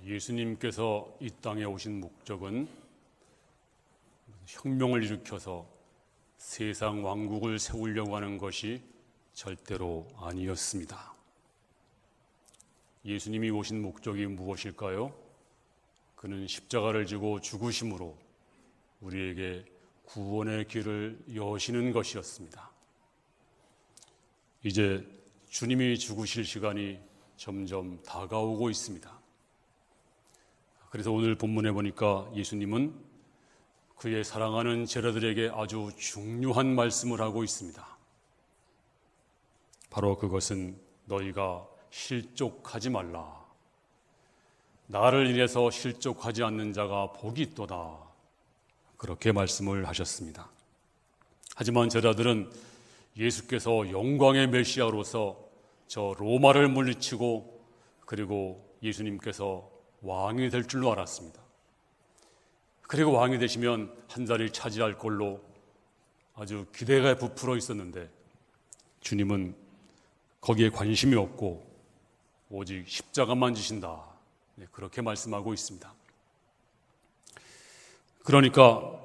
예수님께서 이 땅에 오신 목적은 혁명을 일으켜서 세상 왕국을 세우려고 하는 것이 절대로 아니었습니다. 예수님이 오신 목적이 무엇일까요? 그는 십자가를 지고 죽으심으로 우리에게 구원의 길을 여시는 것이었습니다. 이제 주님이 죽으실 시간이 점점 다가오고 있습니다. 그래서 오늘 본문에 보니까 예수님은 그의 사랑하는 제자들에게 아주 중요한 말씀을 하고 있습니다. 바로 그것은 너희가 실족하지 말라. 나를 인해서 실족하지 않는 자가 복이 있도다. 그렇게 말씀을 하셨습니다. 하지만 제자들은 예수께서 영광의 메시아로서 저 로마를 물리치고 그리고 예수님께서 왕이 될 줄로 알았습니다. 그리고 왕이 되시면 한 자리를 차지할 걸로 아주 기대가 부풀어 있었는데 주님은 거기에 관심이 없고 오직 십자가만 지신다. 그렇게 말씀하고 있습니다. 그러니까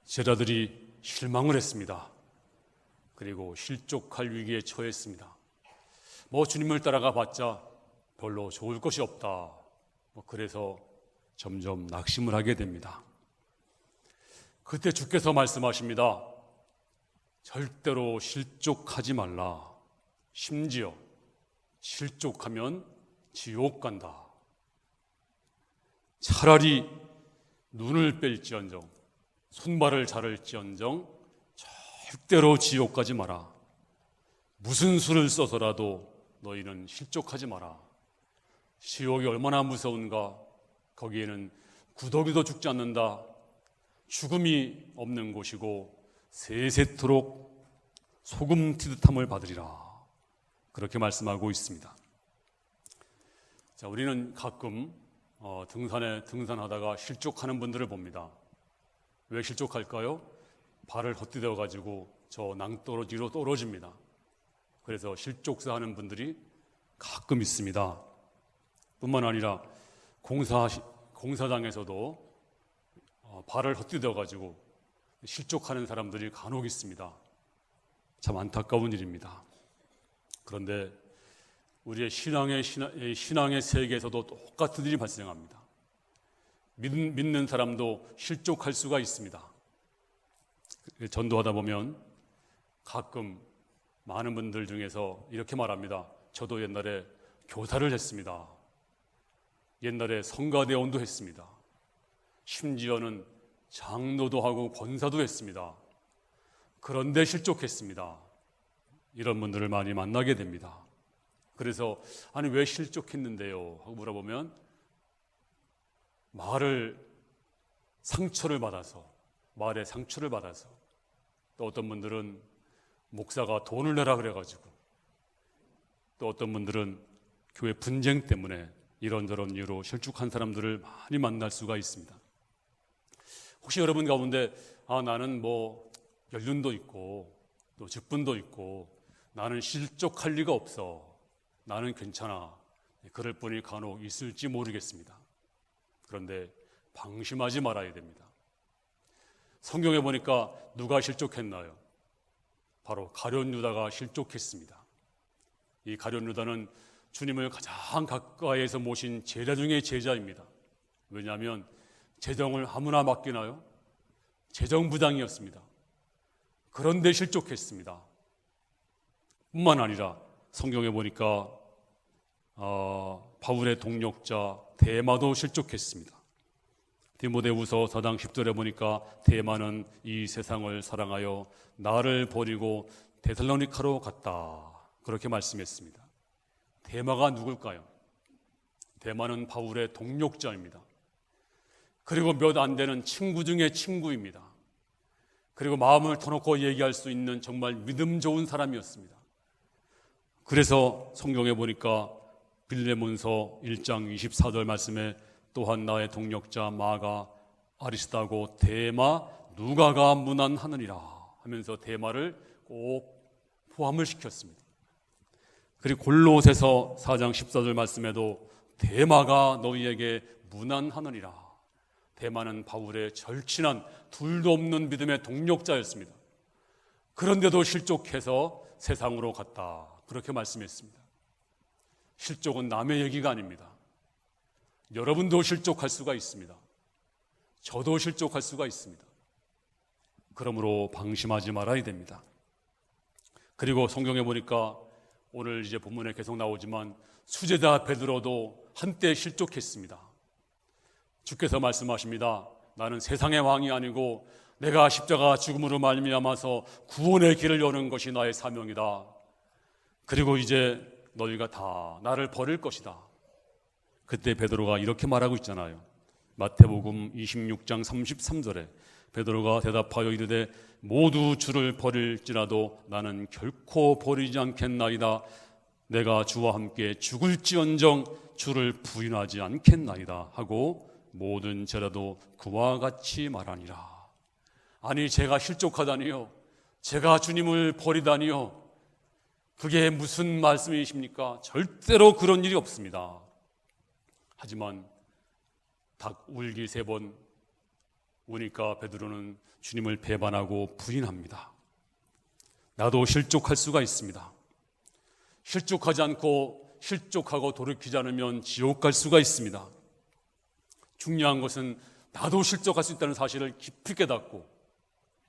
제자들이 실망을 했습니다. 그리고 실족할 위기에 처했습니다. 주님을 따라가 봤자 별로 좋을 것이 없다. 그래서 점점 낙심을 하게 됩니다. 그때 주께서 말씀하십니다. 절대로 실족하지 말라. 심지어 실족하면 지옥 간다. 차라리 눈을 뺄지언정 손발을 자를지언정 절대로 지옥 가지 마라. 무슨 수를 써서라도 너희는 실족하지 마라. 지옥이 얼마나 무서운가. 거기에는 구더기도 죽지 않는다. 죽음이 없는 곳이고 세세토록 소금 튀듯함을 받으리라. 그렇게 말씀하고 있습니다. 자, 우리는 가끔 등산하다가 실족하는 분들을 봅니다. 왜 실족할까요? 발을 헛디뎌 가지고 저 낭떠러지로 떨어집니다. 그래서 실족사하는 분들이 가끔 있습니다. 뿐만 아니라 공사장에서도 발을 헛디뎌 가지고 실족하는 사람들이 간혹 있습니다. 참 안타까운 일입니다. 그런데 우리의 신앙의 세계에서도 똑같은 일이 발생합니다. 믿는 사람도 실족할 수가 있습니다. 전도하다 보면 가끔 많은 분들 중에서 이렇게 말합니다. 저도 옛날에 교사를 했습니다. 옛날에 성가대원도 했습니다. 심지어는 장로도 하고 권사도 했습니다. 그런데 실족했습니다. 이런 분들을 많이 만나게 됩니다. 그래서 아니 왜 실족했는데요? 하고 물어보면 말에 상처를 받아서 또 어떤 분들은 목사가 돈을 내라 그래가지고 또 어떤 분들은 교회 분쟁 때문에 이런저런 이유로 실족한 사람들을 많이 만날 수가 있습니다. 혹시 여러분 가운데 나는 연륜도 있고 또 직분도 있고 나는 실족할 리가 없어. 나는 괜찮아. 그럴 분이 간혹 있을지 모르겠습니다. 그런데 방심하지 말아야 됩니다. 성경에 보니까 누가 실족했나요? 바로 가룟 유다가 실족했습니다. 이 가룟 유다는 주님을 가장 가까이에서 모신 제자 중의 제자입니다. 왜냐하면 재정을 아무나 맡기나요? 재정부장이었습니다. 그런데 실족했습니다. 뿐만 아니라 성경에 보니까 바울의 동력자 데마도 실족했습니다. 디모데후서 4장 10절에 보니까 데마는 이 세상을 사랑하여 나를 버리고 데살로니카로 갔다. 그렇게 말씀했습니다. 데마가 누굴까요? 데마는 바울의 동력자입니다. 그리고 몇 안 되는 친구 중에 친구입니다. 그리고 마음을 터놓고 얘기할 수 있는 정말 믿음 좋은 사람이었습니다. 그래서 성경에 보니까 빌레몬서 1장 24절 말씀에 또한 나의 동력자 마가 아리스다고 데마 누가가 문안하느니라 하면서 데마를 꼭 포함을 시켰습니다. 그리고 골로새서 4장 14절 말씀에도 대마가 너희에게 무난하느니라. 대마는 바울의 절친한 둘도 없는 믿음의 동력자였습니다. 그런데도 실족해서 세상으로 갔다, 그렇게 말씀했습니다. 실족은 남의 얘기가 아닙니다. 여러분도 실족할 수가 있습니다. 저도 실족할 수가 있습니다. 그러므로 방심하지 말아야 됩니다. 그리고 성경에 보니까 오늘 이제 본문에 계속 나오지만 수제자 베드로도 한때 실족했습니다. 주께서 말씀하십니다. 나는 세상의 왕이 아니고 내가 십자가 죽음으로 말미암아서 구원의 길을 여는 것이 나의 사명이다. 그리고 이제 너희가 다 나를 버릴 것이다. 그때 베드로가 이렇게 말하고 있잖아요. 마태복음 26장 33절에 베드로가 대답하여 이르되 모두 주를 버릴지라도 나는 결코 버리지 않겠나이다. 내가 주와 함께 죽을지언정 주를 부인하지 않겠나이다 하고 모든 죄라도 그와 같이 말하니라. 아니, 제가 실족하다니요, 제가 주님을 버리다니요, 그게 무슨 말씀이십니까? 절대로 그런 일이 없습니다. 하지만 닭 울기 3번 우니까 베드로는 주님을 배반하고 부인합니다. 나도 실족할 수가 있습니다. 실족하지 않고 실족하고 돌이키지 않으면 지옥 갈 수가 있습니다. 중요한 것은 나도 실족할 수 있다는 사실을 깊이 깨닫고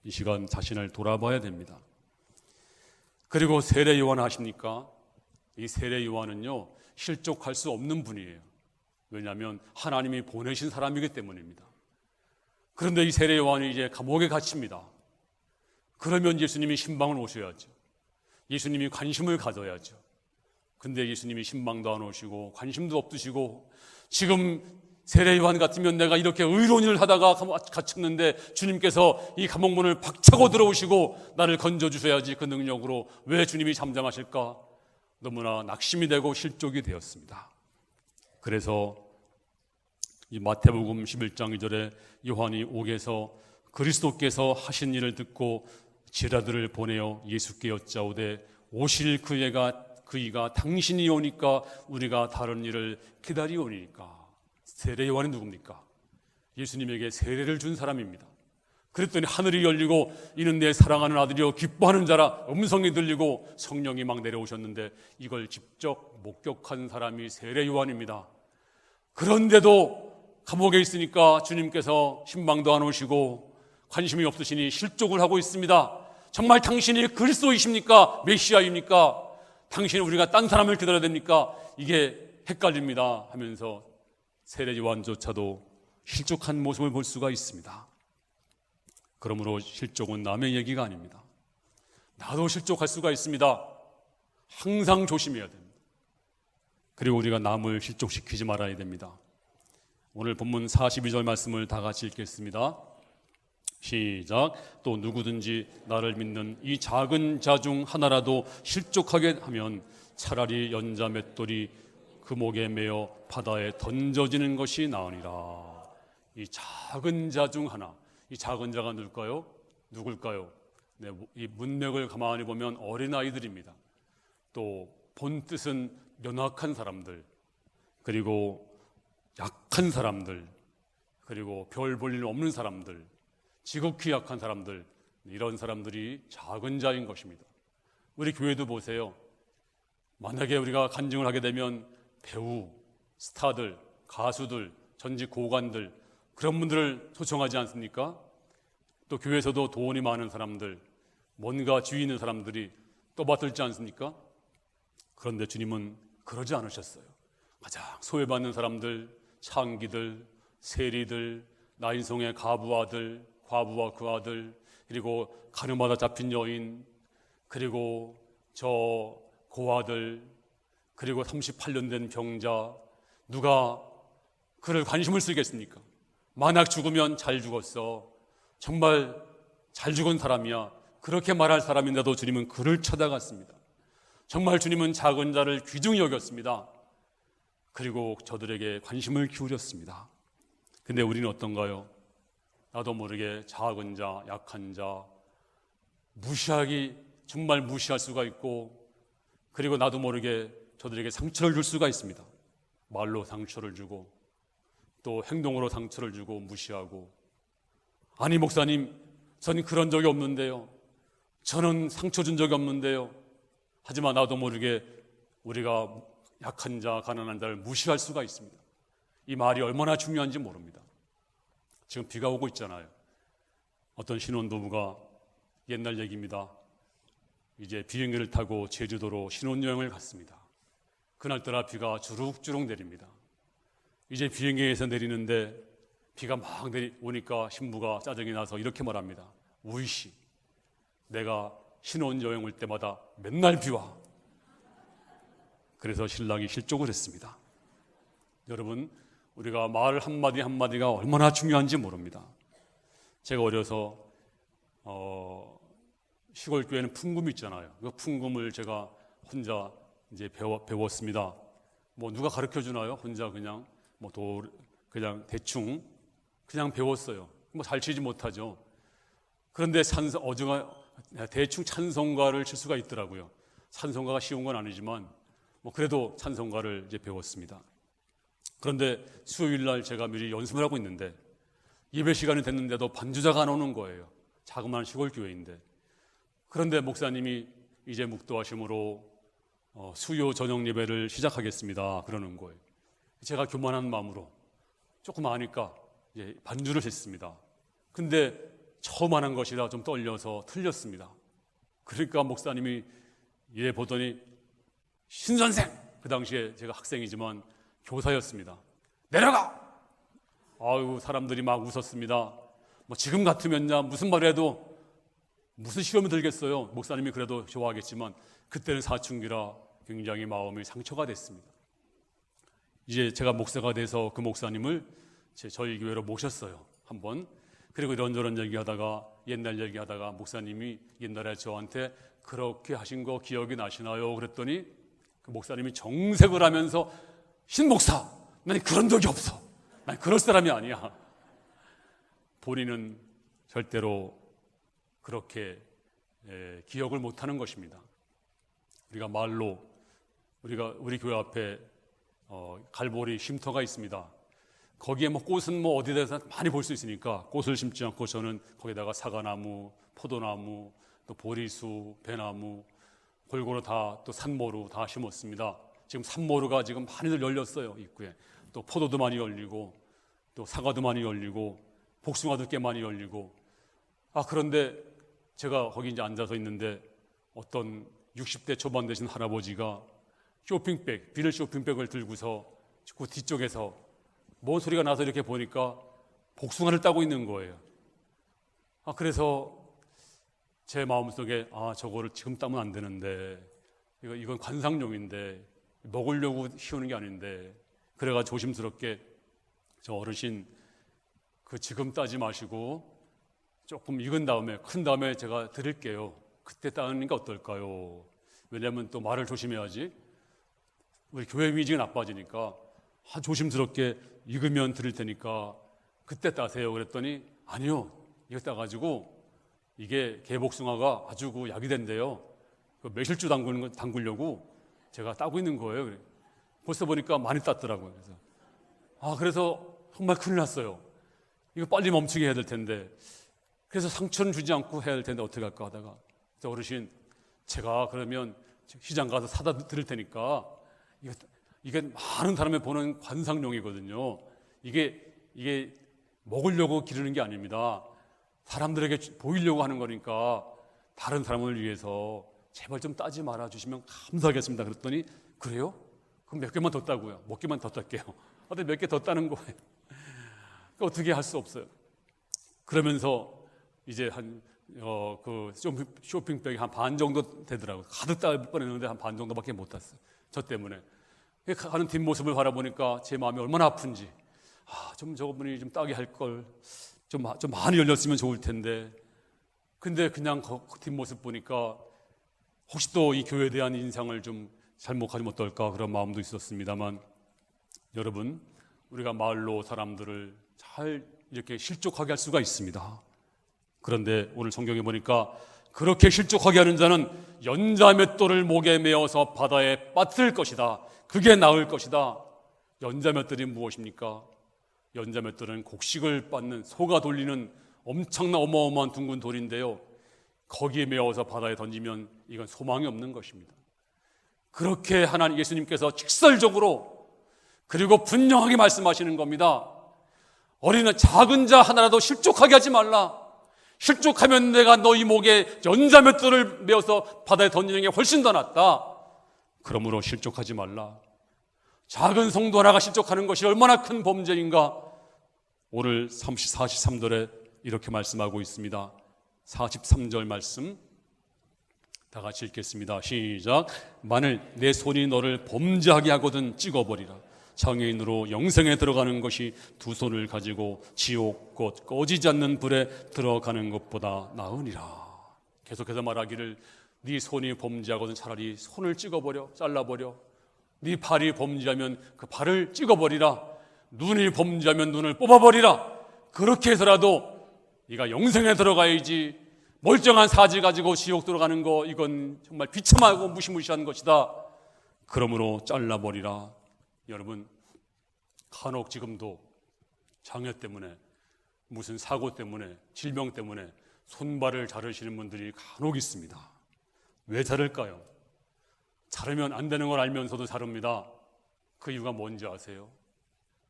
이 시간 자신을 돌아봐야 됩니다. 그리고 세례 요한 아십니까? 이 세례 요한은요, 실족할 수 없는 분이에요. 왜냐하면 하나님이 보내신 사람이기 때문입니다. 그런데 이 세례 요한이 이제 감옥에 갇힙니다. 그러면 예수님이 신방을 오셔야죠. 예수님이 관심을 가져야죠. 근데 예수님이 신방도 안 오시고 관심도 없으시고, 지금 세례 요한 같으면 내가 이렇게 의로운 일을 하다가 갇혔는데 주님께서 이 감옥문을 박차고 들어오시고 나를 건져주셔야지, 그 능력으로 왜 주님이 잠잠하실까? 너무나 낙심이 되고 실족이 되었습니다. 그래서 이 마태복음 11장 2절에 요한이 옥에서 그리스도께서 하신 일을 듣고 제자들을 보내어 예수께 여짜오되 오실 그이가 당신이 오니까 우리가 다른 일을 기다리오니까. 세례 요한이 누굽니까? 예수님에게 세례를 준 사람입니다. 그랬더니 하늘이 열리고 이는 내 사랑하는 아들이요 기뻐하는 자라 음성이 들리고 성령이 막 내려오셨는데 이걸 직접 목격한 사람이 세례 요한입니다. 그런데도 감옥에 있으니까 주님께서 신방도 안 오시고 관심이 없으시니 실족을 하고 있습니다. 정말 당신이 그리스도이십니까? 메시아입니까? 당신이 우리가 딴 사람을 기다려야 됩니까? 이게 헷갈립니다 하면서 세례 요한조차도 실족한 모습을 볼 수가 있습니다. 그러므로 실족은 남의 얘기가 아닙니다. 나도 실족할 수가 있습니다. 항상 조심해야 됩니다. 그리고 우리가 남을 실족시키지 말아야 됩니다. 오늘 본문 42절 말씀을 다 같이 읽겠습니다. 시작. 또 누구든지 나를 믿는 이 작은 자 중 하나라도 실족하게 하면 차라리 연자 맷돌이 그 목에 매어 바다에 던져지는 것이 나으니라. 이 작은 자 중 하나, 이 작은 자가 누굴까요? 네, 이 문맥을 가만히 보면 어린아이들입니다. 또 본 뜻은 연약한 사람들, 그리고 약한 사람들, 그리고 별 볼 일 없는 사람들, 지극히 약한 사람들, 이런 사람들이 작은 자인 것입니다. 우리 교회도 보세요. 만약에 우리가 간증을 하게 되면 배우, 스타들, 가수들, 전직 고관들, 그런 분들을 초청하지 않습니까? 또 교회에서도 돈이 많은 사람들, 뭔가 지위 있는 사람들이 떠받들지 않습니까? 그런데 주님은 그러지 않으셨어요. 가장 소외받는 사람들, 창기들, 세리들, 나인성의 가부 아들, 과부와 그 아들, 그리고 가늠하다 잡힌 여인, 그리고 저 고아들, 그리고 38년 된 병자, 누가 그를 관심을 쓰겠습니까? 만약 죽으면 잘 죽었어, 정말 잘 죽은 사람이야, 그렇게 말할 사람인데도 주님은 그를 쳐다갔습니다. 정말 주님은 작은 자를 귀중히 여겼습니다. 그리고 저들에게 관심을 기울였습니다. 근데 우리는 어떤가요? 나도 모르게 작은 자, 약한 자, 정말 무시할 수가 있고, 그리고 나도 모르게 저들에게 상처를 줄 수가 있습니다. 말로 상처를 주고 또 행동으로 상처를 주고 무시하고, 아니 목사님, 전 그런 적이 없는데요, 저는 상처 준 적이 없는데요. 하지만 나도 모르게 우리가 약한 자, 가난한 자를 무시할 수가 있습니다. 이 말이 얼마나 중요한지 모릅니다. 지금 비가 오고 있잖아요. 어떤 신혼부부가, 옛날 얘기입니다, 이제 비행기를 타고 제주도로 신혼여행을 갔습니다. 그날따라 비가 주룩주룩 내립니다. 이제 비행기에서 내리는데 비가 막 오니까 신부가 짜증이 나서 이렇게 말합니다. 우이씨, 내가 신혼여행 올 때마다 맨날 비 와. 그래서 신랑이 실족을 했습니다. 여러분, 우리가 말 한마디 한마디가 얼마나 중요한지 모릅니다. 제가 어려서 시골 교회는 풍금이 있잖아요. 그 풍금을 제가 혼자 이제 배웠습니다. 뭐 누가 가르쳐 주나요? 혼자 그냥 그냥 대충 그냥 배웠어요. 뭐 잘 치지 못하죠. 그런데 대충 찬송가를 칠 수가 있더라고요. 찬송가가 쉬운 건 아니지만 뭐 그래도 찬송가를 이제 배웠습니다. 그런데 수요일 날 제가 미리 연습을 하고 있는데 예배 시간이 됐는데도 반주자가 안 오는 거예요. 자그마한 시골 교회인데. 그런데 목사님이 이제 묵도하심으로 수요 저녁 예배를 시작하겠습니다 그러는 거예요. 제가 교만한 마음으로 조금 아니까 이제 반주를 했습니다. 근데 처음 하는 것이라 좀 떨려서 틀렸습니다. 그러니까 목사님이 보더니, 신선생, 그 당시에 제가 학생이지만 교사였습니다. 내려가! 아유, 사람들이 막 웃었습니다. 뭐 지금 같으면야 무슨 말을 해도 무슨 시험이 들겠어요. 목사님이 그래도 좋아하겠지만 그때는 사춘기라 굉장히 마음이 상처가 됐습니다. 이제 제가 목사가 돼서 그 목사님을 저희 교회로 모셨어요, 한번. 그리고 이런저런 얘기하다가, 옛날 얘기하다가 목사님이 옛날에 저한테 그렇게 하신 거 기억이 나시나요? 그랬더니 그 목사님이 정색을 하면서, 신목사, 난 그런 적이 없어. 난 그럴 사람이 아니야. 본인은 절대로 그렇게 기억을 못하는 것입니다. 우리가 말로, 우리 교회 앞에 갈보리 쉼터가 있습니다. 거기에 뭐 꽃은 뭐 어디에서 많이 볼 수 있으니까 꽃을 심지 않고 저는 거기다가 사과나무, 포도나무, 또 보리수, 배나무, 골고루 다, 또 산모루 다 심었습니다. 지금 산모루가 지금 많이들 열렸어요, 입구에. 또 포도도 많이 열리고, 또 사과도 많이 열리고, 복숭아도 꽤 많이 열리고. 그런데 제가 거기 이제 앉아서 있는데 어떤 60대 초반 되신 할아버지가 비닐 쇼핑백을 들고서 그 뒤쪽에서 뭔 소리가 나서 이렇게 보니까 복숭아를 따고 있는 거예요. 그래서 제 마음속에, 저거를 지금 따면 안 되는데, 이건 관상용인데, 먹으려고 키우는 게 아닌데, 그래가지고 조심스럽게, 저 어르신, 지금 따지 마시고 조금 익은 다음에, 큰 다음에 제가 드릴게요. 그때 따는 게 어떨까요? 왜냐하면 또 말을 조심해야지. 우리 교회 이미지가 나빠지니까 조심스럽게 익으면 드릴 테니까 그때 따세요. 그랬더니, 아니요, 이거 따가지고 이게 개복숭아가 아주 약이 된대요. 매실주 담그려고 제가 따고 있는 거예요. 벌써 보니까 많이 땄더라고요. 그래서 정말 큰일 났어요. 이거 빨리 멈추게 해야 될 텐데, 그래서 상처는 주지 않고 해야 될 텐데 어떻게 할까 하다가, 어르신, 제가 그러면 시장 가서 사다 드릴 테니까, 이게 많은 사람이 보는 관상용이거든요. 이게 먹으려고 기르는 게 아닙니다. 사람들에게 보이려고 하는 거니까 다른 사람을 위해서 제발 좀 따지 말아 주시면 감사하겠습니다. 그랬더니, 그래요? 그럼 몇 개만 더 따고요. 몇 개만 더 딸게요. 몇 개 더 따는 거예요. 어떻게 할 수 없어요. 그러면서 이제 쇼핑백이 한 반 정도 되더라고요. 가득 따 뻔했는데 한 반 정도밖에 못 땄어요. 저 때문에. 가는 뒷모습을 바라보니까 제 마음이 얼마나 아픈지, 저분이 좀 따게 할 걸, 좀 많이 열렸으면 좋을 텐데. 근데 그냥 뒷모습 보니까 혹시 또 이 교회에 대한 인상을 좀 잘못 가지면 어떨까, 그런 마음도 있었습니다만, 여러분, 우리가 말로 사람들을 잘 이렇게 실족하게 할 수가 있습니다. 그런데 오늘 성경에 보니까 그렇게 실족하게 하는 자는 연자맷돌을 목에 메어서 바다에 빠뜨릴 것이다. 그게 나을 것이다. 연자맷돌이 무엇입니까? 연자맷돌은 곡식을 빻는 소가 돌리는 엄청난 어마어마한 둥근 돌인데요, 거기에 메어서 바다에 던지면 이건 소망이 없는 것입니다. 그렇게 하나님 예수님께서 직설적으로 그리고 분명하게 말씀하시는 겁니다. 어린은 작은 자 하나라도 실족하게 하지 말라. 실족하면 내가 너희 목에 연자맷돌을 메어서 바다에 던지는 게 훨씬 더 낫다. 그러므로 실족하지 말라. 작은 성도 하나가 실족하는 것이 얼마나 큰 범죄인가. 오늘 43절에 이렇게 말씀하고 있습니다. 43절 말씀 다 같이 읽겠습니다. 시작. 만일 내 손이 너를 범죄하게 하거든 찍어버리라. 장애인으로 영생에 들어가는 것이 두 손을 가지고 지옥 곧 꺼지지 않는 불에 들어가는 것보다 나으니라. 계속해서 말하기를 네 손이 범죄하거든 차라리 손을 찍어버려, 잘라버려. 네 발이 범죄하면 그 발을 찍어버리라. 눈이 범죄하면 눈을 뽑아버리라. 그렇게 해서라도 네가 영생에 들어가야지. 멀쩡한 사지 가지고 지옥 들어가는 거 이건 정말 비참하고 무시무시한 것이다. 그러므로 잘라버리라. 여러분, 간혹 지금도 장애 때문에 무슨 사고 때문에 질병 때문에 손발을 자르시는 분들이 간혹 있습니다. 왜 자를까요? 자르면 안 되는 걸 알면서도 자릅니다. 그 이유가 뭔지 아세요?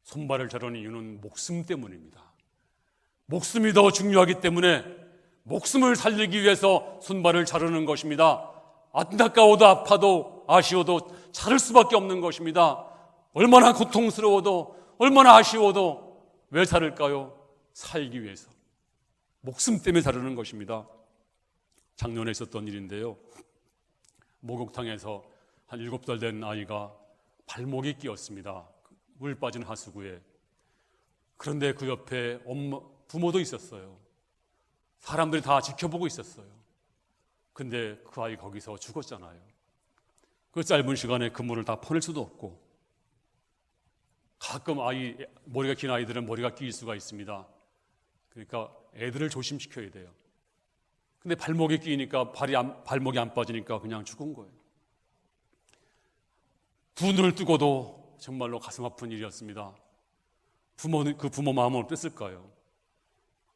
손발을 자르는 이유는 목숨 때문입니다. 목숨이 더 중요하기 때문에 목숨을 살리기 위해서 손발을 자르는 것입니다. 안타까워도 아파도 아쉬워도 자를 수밖에 없는 것입니다. 얼마나 고통스러워도 얼마나 아쉬워도 왜 자를까요? 살기 위해서. 목숨 때문에 자르는 것입니다. 작년에 있었던 일인데요, 목욕탕에서 한 7살 된 아이가 발목이 끼었습니다. 물 빠진 하수구에. 그런데 그 옆에 부모도 있었어요. 사람들이 다 지켜보고 있었어요. 근데 그 아이 거기서 죽었잖아요. 그 짧은 시간에 그물을 다 퍼낼 수도 없고, 가끔 머리가 긴 아이들은 머리가 끼일 수가 있습니다. 그러니까 애들을 조심시켜야 돼요. 근데 발목이 끼니까 발목이 안 빠지니까 그냥 죽은 거예요. 두 눈을 뜨고도 정말로 가슴 아픈 일이었습니다. 그 부모 마음은 어땠을까요?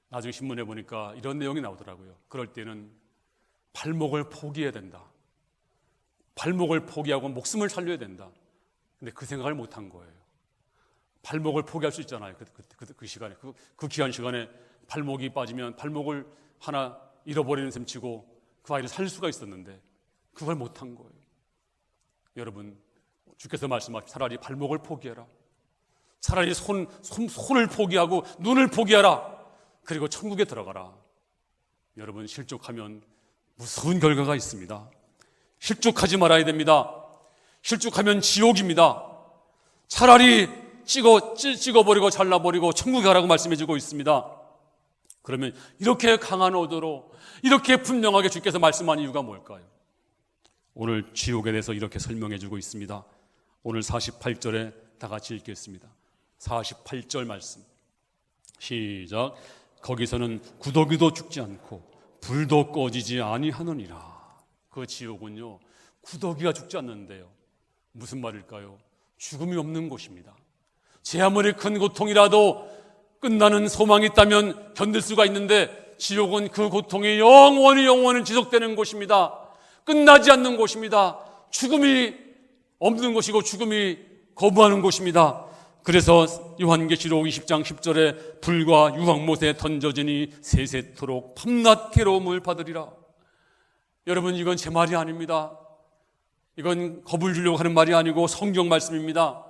나중에 신문에 보니까 이런 내용이 나오더라고요. 그럴 때는 발목을 포기해야 된다. 발목을 포기하고 목숨을 살려야 된다. 근데 그 생각을 못한 거예요. 발목을 포기할 수 있잖아요. 그 시간에, 그 귀한 시간에 발목이 빠지면 발목을 하나 잃어버리는 셈 치고 그 아이를 살릴 수가 있었는데 그걸 못한 거예요. 여러분, 주께서 말씀하시고 차라리 발목을 포기해라. 차라리 손을 포기하고 눈을 포기하라. 그리고 천국에 들어가라. 여러분, 실족하면 무서운 결과가 있습니다. 실족하지 말아야 됩니다. 실족하면 지옥입니다. 차라리 찍어버리고 잘라버리고 천국에 가라고 말씀해주고 있습니다. 그러면 이렇게 강한 어조로 이렇게 분명하게 주께서 말씀한 이유가 뭘까요? 오늘 지옥에 대해서 이렇게 설명해주고 있습니다. 오늘 48절에 다 같이 읽겠습니다. 48절 말씀 시작. 거기서는 구더기도 죽지 않고 불도 꺼지지 아니하느니라. 그 지옥은요, 구더기가 죽지 않는데요, 무슨 말일까요? 죽음이 없는 곳입니다. 제 아무리 큰 고통이라도 끝나는 소망이 있다면 견딜 수가 있는데 지옥은 그 고통이 영원히 지속되는 곳입니다. 끝나지 않는 곳입니다. 죽음이 없는 곳이고 죽음이 거부하는 곳입니다. 그래서 요한계시록 20장 10절에 불과 유황못에 던져지니 세세토록 밤낮 괴로움을 받으리라. 여러분, 이건 제 말이 아닙니다. 이건 겁을 주려고 하는 말이 아니고 성경 말씀입니다.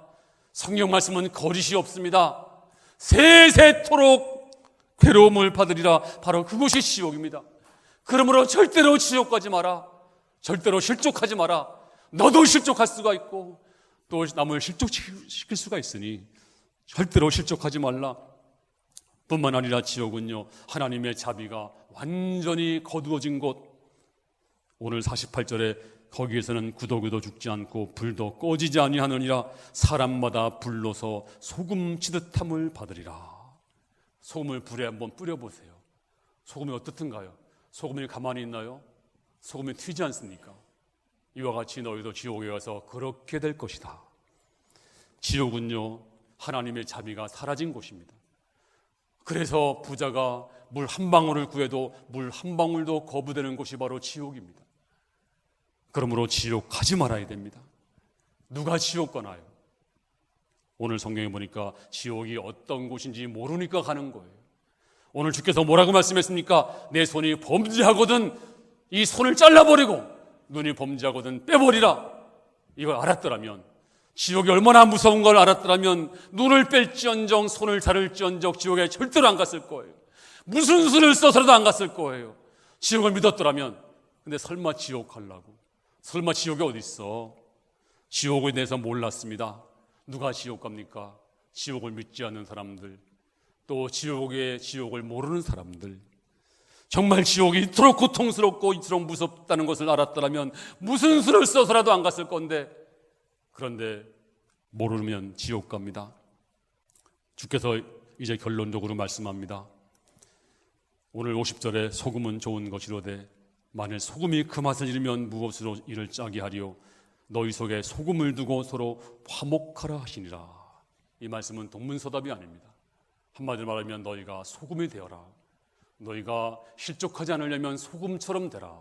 성경 말씀은 거짓이 없습니다. 세세토록 괴로움을 받으리라. 바로 그곳이 지옥입니다. 그러므로 절대로 지옥 가지 마라. 절대로 실족하지 마라. 너도 실족할 수가 있고 또 남을 실족시킬 수가 있으니 절대로 실족하지 말라. 뿐만 아니라 지옥은요, 하나님의 자비가 완전히 거두어진 곳. 오늘 48절에 거기에서는 구더기도 죽지 않고 불도 꺼지지 아니하느니라. 사람마다 불로서 소금 치듯함을 받으리라. 소금을 불에 한번 뿌려보세요. 소금이 어떻든가요? 소금이 가만히 있나요? 소금이 튀지 않습니까? 이와 같이 너희도 지옥에 가서 그렇게 될 것이다. 지옥은요, 하나님의 자비가 사라진 곳입니다. 그래서 부자가 물 한 방울을 구해도 물 한 방울도 거부되는 곳이 바로 지옥입니다. 그러므로 지옥 가지 말아야 됩니다. 누가 지옥 가나요? 오늘 성경에 보니까 지옥이 어떤 곳인지 모르니까 가는 거예요. 오늘 주께서 뭐라고 말씀했습니까? 내 손이 범죄하거든 이 손을 잘라버리고 눈이 범죄하거든 빼버리라. 이걸 알았더라면, 지옥이 얼마나 무서운 걸 알았더라면 눈을 뺄지언정 손을 자를지언정 지옥에 절대로 안 갔을 거예요. 무슨 수를 써서라도 안 갔을 거예요. 지옥을 믿었더라면. 근데 설마 지옥 가려고? 설마 지옥이 어디 있어? 지옥에 대해서 몰랐습니다. 누가 지옥 갑니까? 지옥을 믿지 않는 사람들, 또 지옥을 모르는 사람들. 정말 지옥이 이토록 고통스럽고 이토록 무섭다는 것을 알았더라면 무슨 수를 써서라도 안 갔을 건데, 그런데 모르면 지옥 갑니다. 주께서 이제 결론적으로 말씀합니다. 오늘 50절에 소금은 좋은 것이로되 만일 소금이 그 맛을 잃으면 무엇으로 이를 짜게 하리요? 너희 속에 소금을 두고 서로 화목하라 하시니라. 이 말씀은 동문서답이 아닙니다. 한마디로 말하면 너희가 소금이 되어라. 너희가 실족하지 않으려면 소금처럼 되라.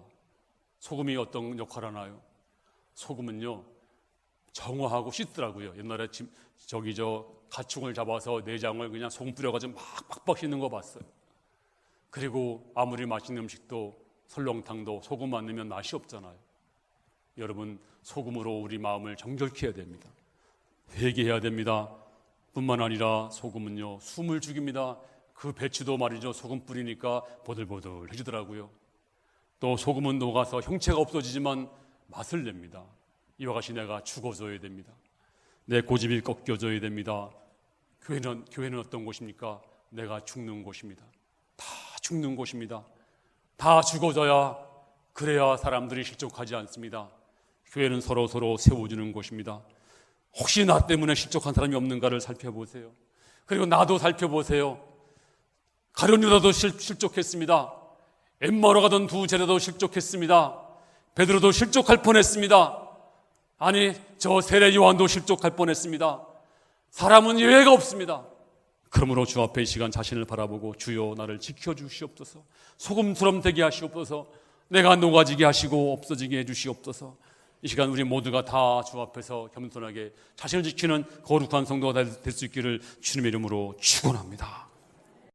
소금이 어떤 역할을 하나요? 소금은요, 정화하고 씻더라고요. 옛날에 가축을 잡아서 내장을 그냥 소금 뿌려가지고 막 팍팍 씻는 거 봤어요. 그리고 아무리 맛있는 음식도 설렁탕도 소금 안 넣으면 맛이 없잖아요. 여러분, 소금으로 우리 마음을 정결케 해야 됩니다. 회개해야 됩니다. 뿐만 아니라 소금은요, 숨을 죽입니다. 그 배추도 말이죠, 소금 뿌리니까 보들보들해지더라고요. 또 소금은 녹아서 형체가 없어지지만 맛을 냅니다. 이와 같이 내가 죽어져야 됩니다. 내 고집이 꺾여져야 됩니다. 교회는 어떤 곳입니까? 내가 죽는 곳입니다. 다 죽는 곳입니다. 다 죽어져야, 그래야 사람들이 실족하지 않습니다. 교회는 서로 세워주는 곳입니다. 혹시 나 때문에 실족한 사람이 없는가를 살펴보세요. 그리고 나도 살펴보세요. 가룟 유다도 실족했습니다. 엠마오로 가던 두 제자도 실족했습니다. 베드로도 실족할 뻔했습니다. 아니, 저 세례 요한도 실족할 뻔했습니다. 사람은 예외가 없습니다. 그러므로 주 앞에 이 시간 자신을 바라보고 주여 나를 지켜주시옵소서, 소금처럼 되게 하시옵소서, 내가 녹아지게 하시고 없어지게 해주시옵소서. 이 시간 우리 모두가 다 주 앞에서 겸손하게 자신을 지키는 거룩한 성도가 될 수 있기를 주님의 이름으로 축원합니다.